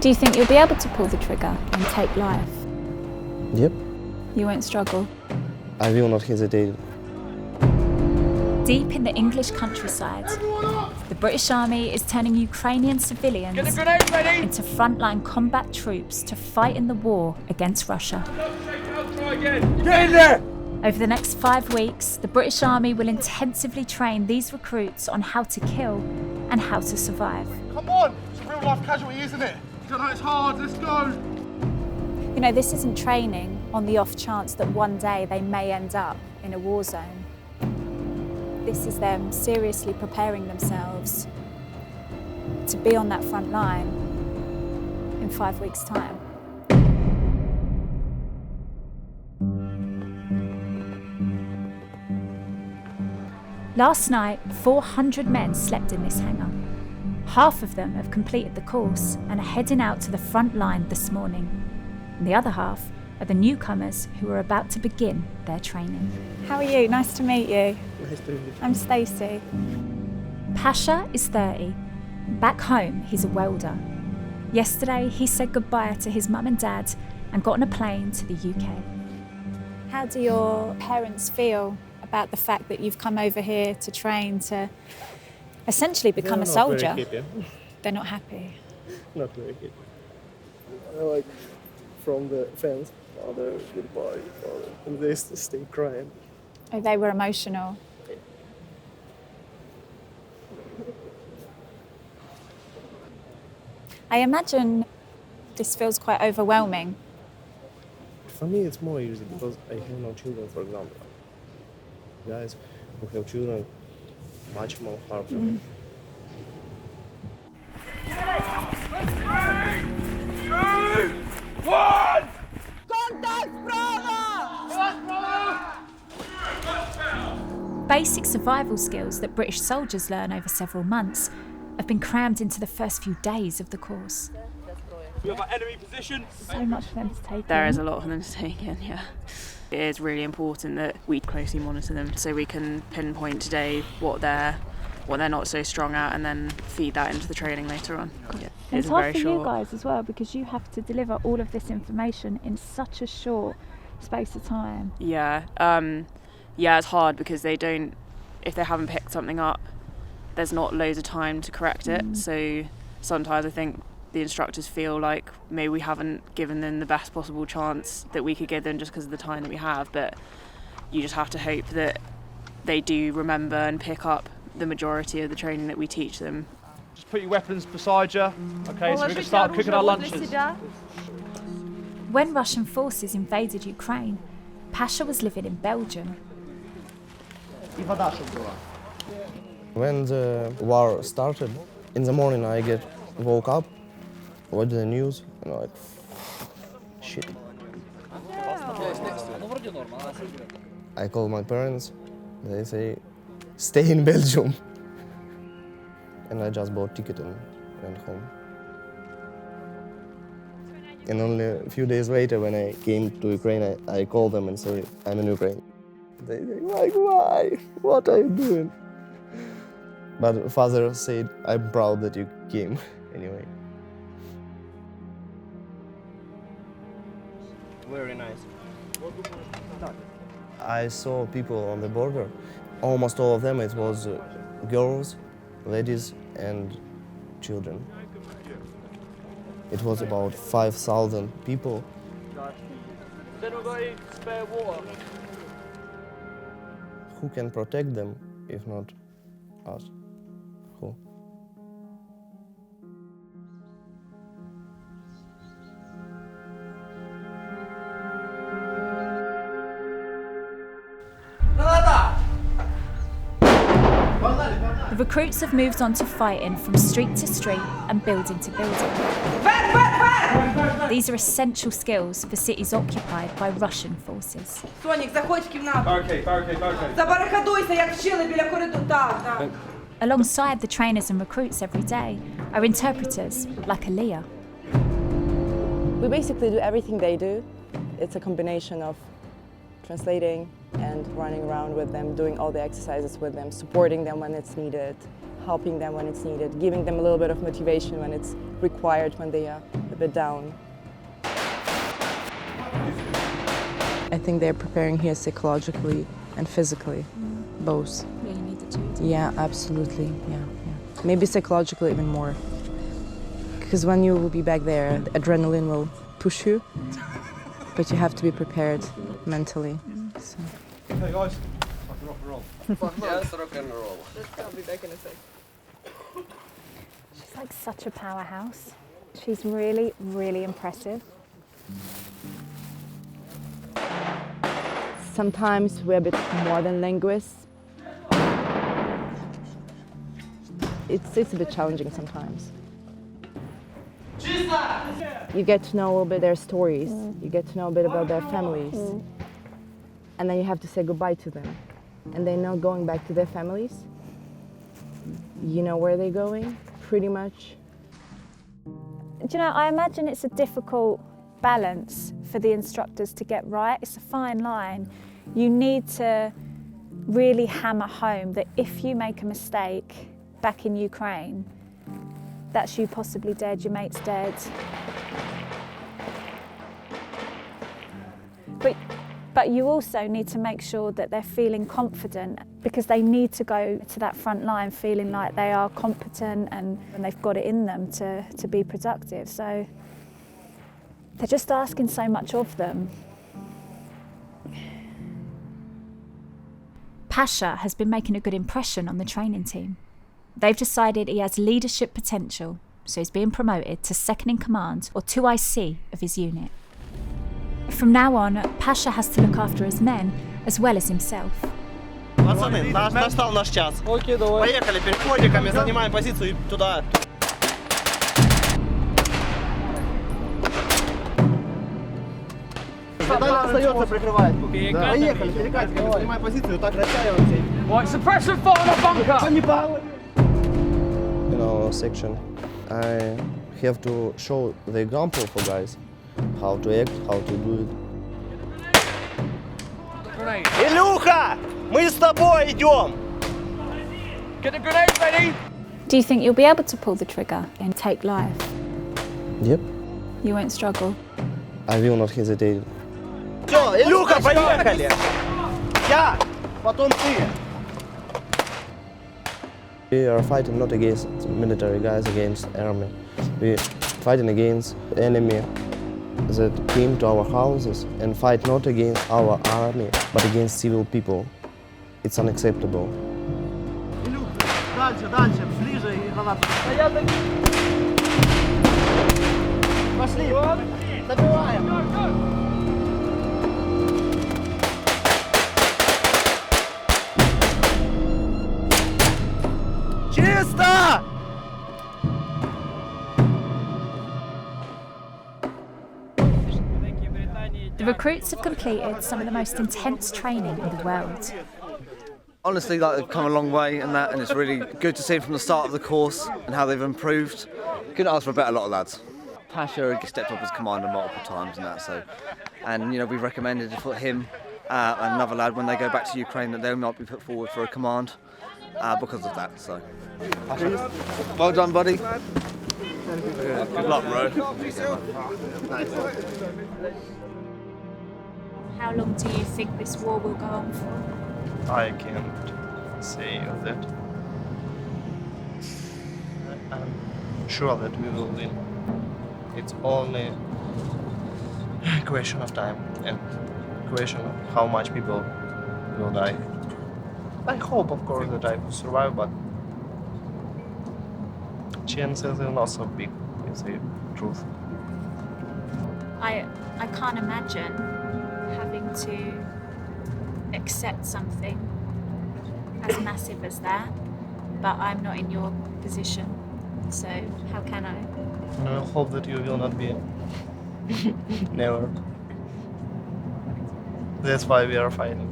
Do you think you'll be able to pull the trigger and take life? Yep. You won't struggle? I will not hesitate. Deep in the English countryside, the British Army is turning Ukrainian civilians into frontline combat troops to fight in the war against Russia. Get in there! Over the next 5 weeks, the British Army will intensively train these recruits on how to kill and how to survive. Come on! It's a real life casualty, isn't it? I know it's hard, let's go! You know, this isn't training on the off chance that one day they may end up in a war zone. This is them seriously preparing themselves to be on that front line in 5 weeks' time. Last night, 400 men slept in this hangar. Half of them have completed the course and are heading out to the front line this morning. And the other half are the newcomers who are about to begin their training. How are you? Nice to meet you. Nice to meet you. I'm Stacey. Pasha is 30. Back home, he's a welder. Yesterday, he said goodbye to his mum and dad and got on a plane to the UK. How do your parents feel about the fact that you've come over here to train to essentially become a soldier? They're not happy. Not very happy. Like from the fans, father, goodbye, father, and they stay crying. Oh, they were emotional. I imagine this feels quite overwhelming. For me, it's more easy because I have no children, for example. Guys who have children, much more hard for me. One! Basic survival skills that British soldiers learn over several months have been crammed into the first few days of the course. We have our enemy position. So much for them to take There in. is a lot for them to take in, yeah. It is really important that we closely monitor them so we can pinpoint today what they're not so strong at and then feed that into the training later on. Yeah, It's hard for you guys as well because you have to deliver all of this information in such a short space of time. Yeah, it's hard because if they haven't picked something up, there's not loads of time to correct it. So sometimes I think the instructors feel like maybe we haven't given them the best possible chance that we could give them just because of the time that we have, but you just have to hope that they do remember and pick up the majority of the training that we teach them. Just put your weapons beside you. Okay, so we're going to start cooking our lunches. When Russian forces invaded Ukraine, Pasha was living in Belgium. When the war started, in the morning I woke up, watched the news, and I'm like, shit. I called my parents, they say, stay in Belgium. And I just bought a ticket and went home. And only a few days later, when I came to Ukraine, I called them and said, I'm in Ukraine. They say, like, why? What are you doing? But father said, I'm proud that you came anyway. Very nice. I saw people on the border. Almost all of them, it was girls, ladies, and children. It was about 5,000 people. Then we've got any spare water. Who can protect them if not us? Who? The recruits have moved on to fighting from street to street and building to building. These are essential skills for cities occupied by Russian forces. Barricade. Alongside the trainers and recruits every day are interpreters like Aliyah. We basically do everything they do. It's a combination of translating and running around with them, doing all the exercises with them, supporting them when it's needed, helping them when it's needed, giving them a little bit of motivation when it's required, when a bit down. I think they're preparing here psychologically and physically, both. Yeah, you need the two. Yeah, absolutely. Yeah. Maybe psychologically even more. Because when you will be back there, the adrenaline will push you, but you have to be prepared mentally. So. Hey guys, fucking rock and roll. Yes, rock and roll. I'll be back in a sec. She's like such a powerhouse. She's really, really impressive. Sometimes we're a bit more than linguists. It's a bit challenging sometimes. You get to know a little bit their stories. You get to know a bit about their families. And then you have to say goodbye to them. And they're not going back to their families. You know where they're going, pretty much. Do you know, I imagine it's a difficult balance for the instructors to get right. It's a fine line. You need to really hammer home that if you make a mistake back in Ukraine, that's you possibly dead, your mate's dead. But you also need to make sure that they're feeling confident, because they need to go to that front line feeling like they are competent and they've got it in them to be productive. So they're just asking so much of them. Pasha has been making a good impression on the training team. They've decided he has leadership potential, so he's being promoted to second in command, or 2IC of his unit. From now on, Pasha has to look after his men as well as himself. Пацаны, настал наш час. Окей, давай. Поехали, переходиками, занимаем позицию туда. Задание остается прикрывать. Поехали, перекатиками, занимаем позицию, так растягиваемся. Right, suppression fire on a bunker! In our section, I have to show the example for guys. How to act, how to do it. Grenade. Илюха, мы с тобой идем. Get the grenade ready! Do you think you'll be able to pull the trigger and take life? Yep. You won't struggle? I will not hesitate. Все, Илюха, поехали. Я, потом ты. We are fighting not against military guys, against army. We fighting against enemy that came to our houses and fight not against our army, but against civil people. It's unacceptable. Дальше, ближе и гранату. Пошли, добиваем. Чисто! The recruits have completed some of the most intense training in the world. Honestly, they've come a long way in that, and it's really good to see from the start of the course and how they've improved. Couldn't ask for a better lot of lads. Pasha stepped up as commander multiple times and that, and we've recommended for him and another lad when they go back to Ukraine that they might be put forward for a command because of that. So, well done, buddy. Good luck, bro. How long do you think this war will go on for? I can't say that. I'm sure that we will win. It's only a question of time and question of how much people will die. I hope, of course, that I will survive, but chances are not so big, is the truth. I can't imagine having to accept something as massive as that, but I'm not in your position, so how can I? And I hope that you will not be. Never. That's why we are fighting.